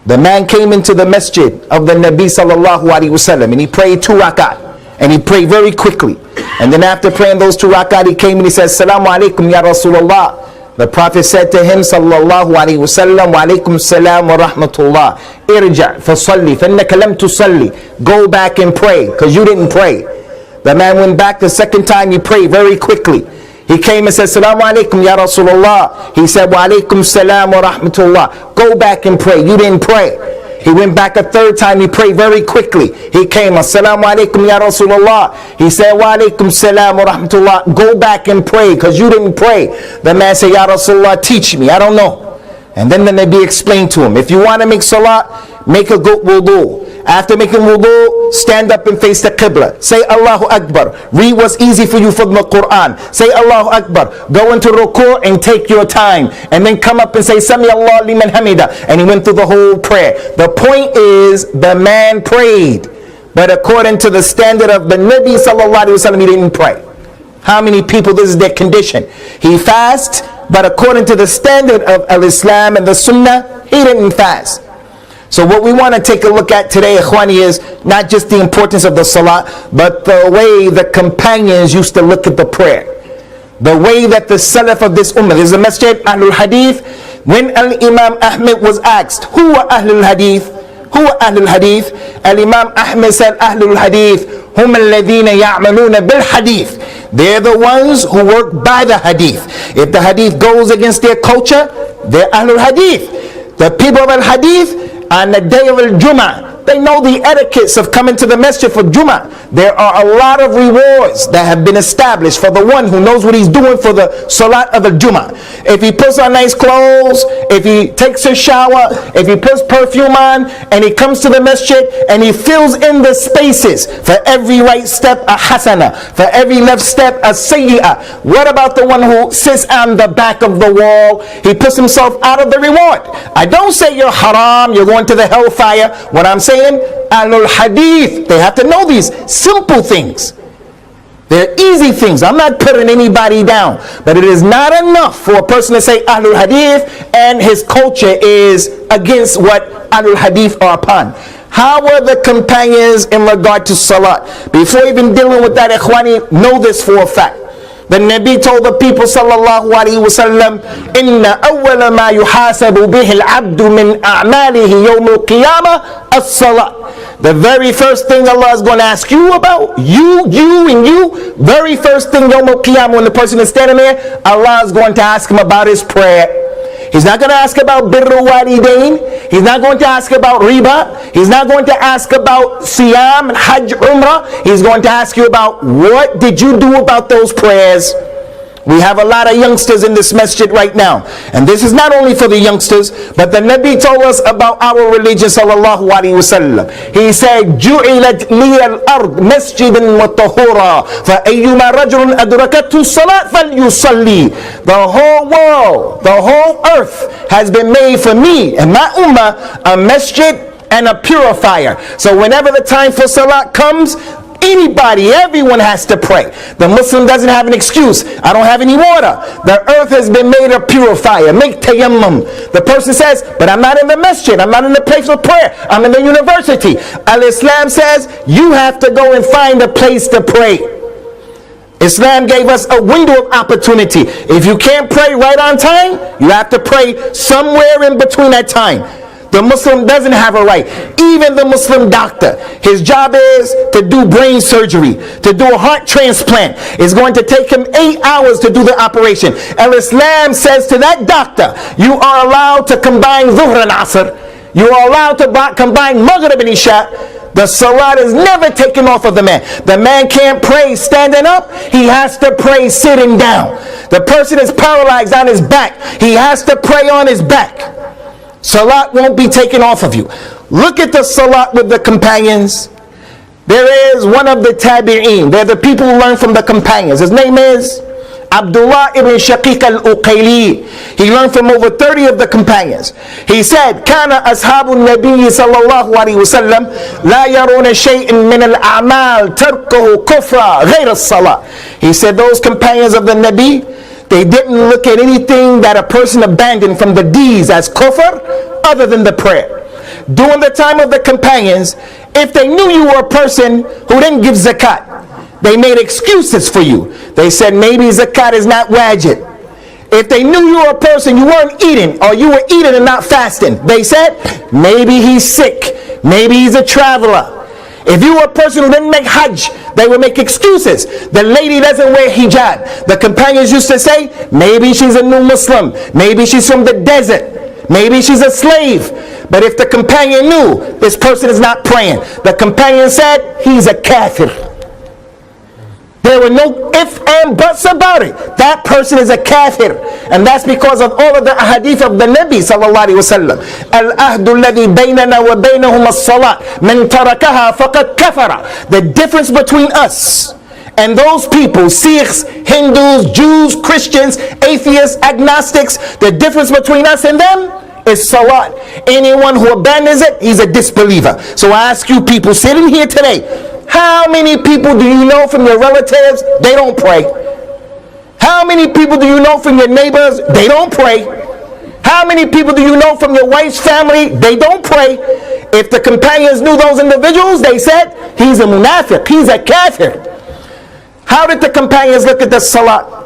The man came into the masjid of the Nabi sallallahu alaihi wasallam, and he prayed 2 rakat, and he prayed very quickly. And then after praying those 2 rakat, he came and he said, "Assalamu alaikum ya Rasulullah." The Prophet said to him sallallahu alaihi wasallam, "Wa alaikum salam wa rahmatullah. Irja' fa salli fa innaka lam tusalli." Go back and pray, because you didn't pray. The man went back the second time. He prayed very quickly. He came and said, "Assalamu alaikum ya Rasulullah." He said, "Wa alaikum salam wa rahmatullah." Go back and pray. You didn't pray. He went back a third time. He prayed very quickly. He came, "Assalamu alaikum ya Rasulullah." He said, "Wa alaikum salam wa rahmatullah." Go back and pray, because you didn't pray. The man said, "Ya Rasulullah, teach me. I don't know." And then the Nabi explained to him, if you want to make salat, make a good wudu. After making wudu, stand up and face the Qibla. Say Allahu Akbar. Read what's easy for you from the Quran. Say Allahu Akbar. Go into ruku' and take your time. And then come up and say Sami Allah liman hamida. And he went through the whole prayer. The point is, the man prayed, but according to the standard of the Nabi sallallahu alaihi wasallam, he didn't pray. How many people, this is their condition? He fasts, but according to the standard of al-Islam and the Sunnah, he didn't fast. So what we want to take a look at today, Ikhwani, is not just the importance of the Salah, but the way the companions used to look at the prayer. The way that the Salaf of this Ummah, this is a masjid, Ahlul Hadith. When Al-Imam Ahmed was asked, who are Ahlul Hadith? Who are Ahlul Hadith? Al-Imam Ahmed said, Ahlul Hadith, hum alladhina ya'maluna bil hadith. They're the ones who work by the hadith. If the hadith goes against their culture, they're Ahlul Hadith. The people of Al-Hadith, on the day of Al-Jum'ah, they know the etiquettes of coming to the masjid for Jum'ah. There are a lot of rewards that have been established for the one who knows what he's doing for the Salat of Al-Jum'ah. If he puts on nice clothes, if he takes a shower, if he puts perfume on, and he comes to the masjid and he fills in the spaces, for every right step a hasana, for every left step a sayyi'ah. What about the one who sits on the back of the wall? He puts himself out of the reward. I don't say you're haram, you're going to the hellfire. What I'm saying, Ahlul Hadith, they have to know these simple things. They're easy things. I'm not putting anybody down, but it is not enough for a person to say Ahlul Hadith and his culture is against what Ahlul Hadith are upon. How were the companions in regard to Salat? Before even dealing with that, Ikhwani, know this for a fact. The Nabi told the people sallallahu alaihi wasallam, "Inna awwala ma yuhasabu bihi al-abdu min a'malihi yawm al-qiyamah as-salat." The very first thing Allah is going to ask you about, you and you, very first thing yawm al-qiyamah, when the person is standing there, Allah is going to ask him about his prayer. He's not going to ask about birru walidain. He's not going to ask about riba. He's not going to ask about siyam, hajj, umrah. He's going to ask you about what did you do about those prayers. We have a lot of youngsters in this masjid right now. And this is not only for the youngsters, but the Nabi told us about our religion sallallahu alaihi wasallam. He said, "Ju'ilat liya al-ard masjidan wa tahura, fa ayyuma rajulun adrakathu salat falyusalli." The whole world, the whole earth has been made for me and my ummah a masjid and a purifier. So whenever the time for salat comes, anybody, everyone has to pray. The Muslim doesn't have an excuse. I don't have any water. The earth has been made a purifier. Make tayammum. The person says, but I'm not in the masjid. I'm not in the place of prayer. I'm in the university. Al-Islam says you have to go and find a place to pray. Islam gave us a window of opportunity. If you can't pray right on time, you have to pray somewhere in between that time. The Muslim doesn't have a right. Even the Muslim doctor, his job is to do brain surgery, to do a heart transplant. It's going to take him 8 hours to do the operation. Al-Islam says to that doctor, you are allowed to combine Dhuhr and Asr. You are allowed to combine Maghrib and Isha. The Salat is never taken off of the man. The man can't pray standing up. He has to pray sitting down. The person is paralyzed on his back. He has to pray on his back. Salat won't be taken off of you. Look at the Salat with the companions. There is one of the Tabi'een. They're the people who learn from the companions. His name is Abdullah ibn Shaqiq al-Uqayli. He learned from over 30 of the companions. He said, "Kana ashabun Nabi sallallahu alaihi wasallam la yaruna shay'in min al-a'mal tarkuhu kufra ghayr as-salat." He said those companions of the Nabi, they didn't look at anything that a person abandoned from the deeds as kufr other than the prayer. during the time of the companions, if they knew you were a person who didn't give zakat, they made excuses for you. They said maybe zakat is not wajib. If they knew you were a person you weren't eating, or you were eating and not fasting, they said maybe he's sick, maybe he's a traveler. If you were a person who didn't make hajj, they would make excuses. The lady doesn't wear hijab. The companions used to say, maybe she's a new Muslim, maybe she's from the desert, maybe she's a slave. But if the companion knew this person is not praying, the companion said, he's a kafir. There were no ifs and buts about it. That person is a kafir. And that's because of all of the ahadith of the Nabi sallallahu alayhi wa sallam. Al-ahdu alladhi baynana wa baynahum as-salat. Man tarakaha faqad kafara. The difference between us and those people, Sikhs, Hindus, Jews, Christians, atheists, agnostics, the difference between us and them is salat. Anyone who abandons it, he's a disbeliever. So I ask you people sitting here today, how many people do you know from your relatives, they don't pray? How many people do you know from your neighbors, they don't pray? How many people do you know from your wife's family, they don't pray? If the companions knew those individuals, they said, he's a munafiq, he's a kafir. How did the companions look at the salat?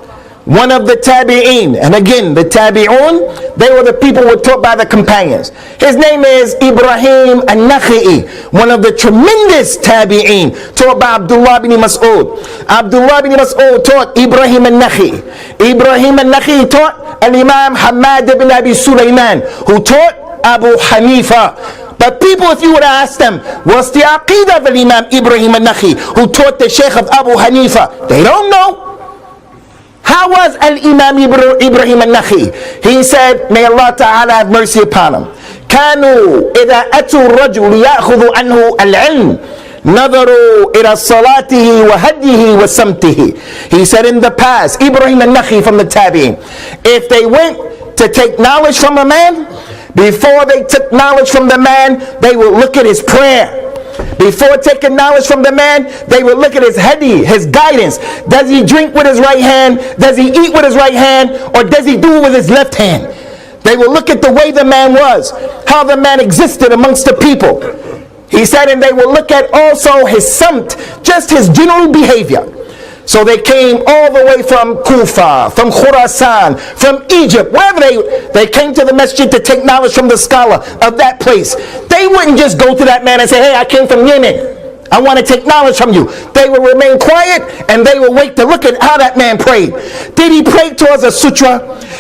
One of the tabi'een, and again the tabi'un, they were the people who were taught by the companions. His name is Ibrahim al-Nakhi'i, one of the tremendous tabi'een, taught by Abdullah bin Mas'ud. Abdullah bin Mas'ud taught Ibrahim al-Nakhi'i. Ibrahim al-Nakhi'i taught al-Imam Hamad ibn Abi Sulaiman, who taught Abu Hanifa. But people, if you would ask them, what's the aqidah of Imam Ibrahim al-Nakhi, who taught the Sheikh of Abu Hanifa? They don't know. How was Al-Imam Ibrahim al-Nakhi? He said, may Allah Ta'ala have mercy upon him. كانوا إذا أتوا الرجل يأخذ عنه العلم نظروا إلى صلاته وهديه وسمته. He said in the past, Ibrahim al-Nakhi from the Tabi'in, if they went to take knowledge from a man, before they took knowledge from the man, they would look at his prayer. Before taking knowledge from the man, they would look at his hadi, his guidance. Does he drink with his right hand? Does he eat with his right hand? Or does he do it with his left hand? They would look at the way the man was, how the man existed amongst the people. He said, and they would look at also his samt, just his general behavior. So they came all the way from Kufa, from Khurasan, from Egypt, wherever they came to the masjid to take knowledge from the scholar of that place. They wouldn't just go to that man and say, hey, I came from Yemen, I want to take knowledge from you. They would remain quiet and they would wait to look at how that man prayed. Did he pray towards a sutra?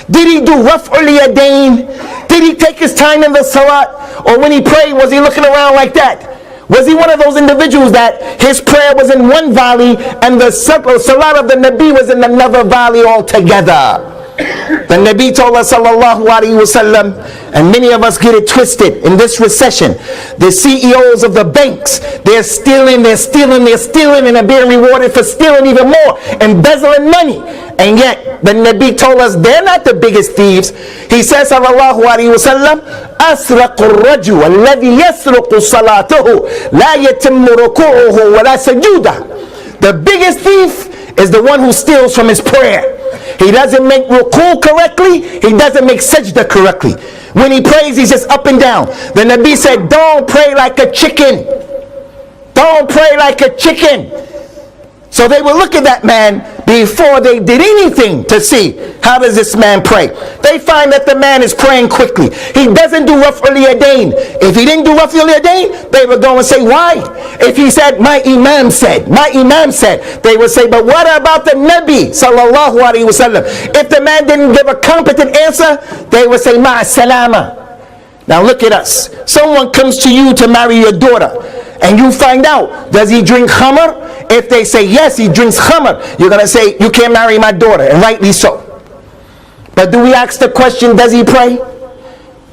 Did he do raf'ul yadayn? Did he take his time in the salat? Or when he prayed, was he looking around like that? Was he one of those individuals that his prayer was in one valley and the salat of the Nabi was in another valley altogether? The Nabi told us sallallahu alaihi wasallam, and many of us get it twisted in this recession. The CEOs of the banks, they're stealing, and they're being rewarded for stealing even more, embezzling money. And yet the Nabi told us they're not the biggest thieves. He says sallallahu alaihi wasallam, أسرق الرجل الذي يسرق صلاته لا يتم ركوعه ولا سجوده. The biggest thief is the one who steals from his prayer. He doesn't make ruku correctly, he doesn't make sajda correctly. When he prays, he's just up and down. The Nabi said, don't pray like a chicken. Don't pray like a chicken. So they would look at that man before they did anything to see how does this man pray. They find that the man is praying quickly. He doesn't do raf'ul yadayn. If he didn't do raf'ul yadayn, they would go and say, why? If he said, my imam said, they would say, but what about the Nabi sallallahu alaihi wasallam? If the man didn't give a competent answer, they would say, ma'a salama. Now look at us. Someone comes to you to marry your daughter, and you find out, does he drink khamr? If they say yes, he drinks khamr, you're going to say, you can't marry my daughter, and rightly so. But do we ask the question, does he pray?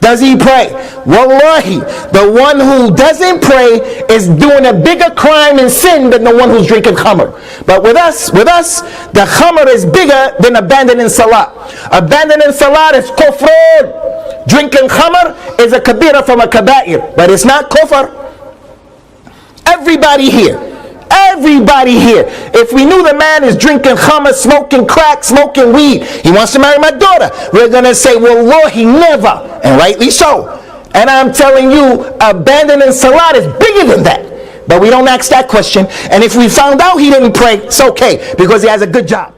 Does he pray? Wallahi, the one who doesn't pray is doing a bigger crime and sin than the one who's drinking khamr. But with us, the khamr is bigger than abandoning salah. Abandoning salah is kufr. Drinking khamr is a kabira from a kaba'ir, but it's not kufr. Everybody here, if we knew the man is drinking khamr, smoking crack, smoking weed, he wants to marry my daughter, we're going to say, wallahi, never, and rightly so. And I'm telling you, abandoning Salah is bigger than that. But we don't ask that question. And if we found out he didn't pray, it's okay, because he has a good job.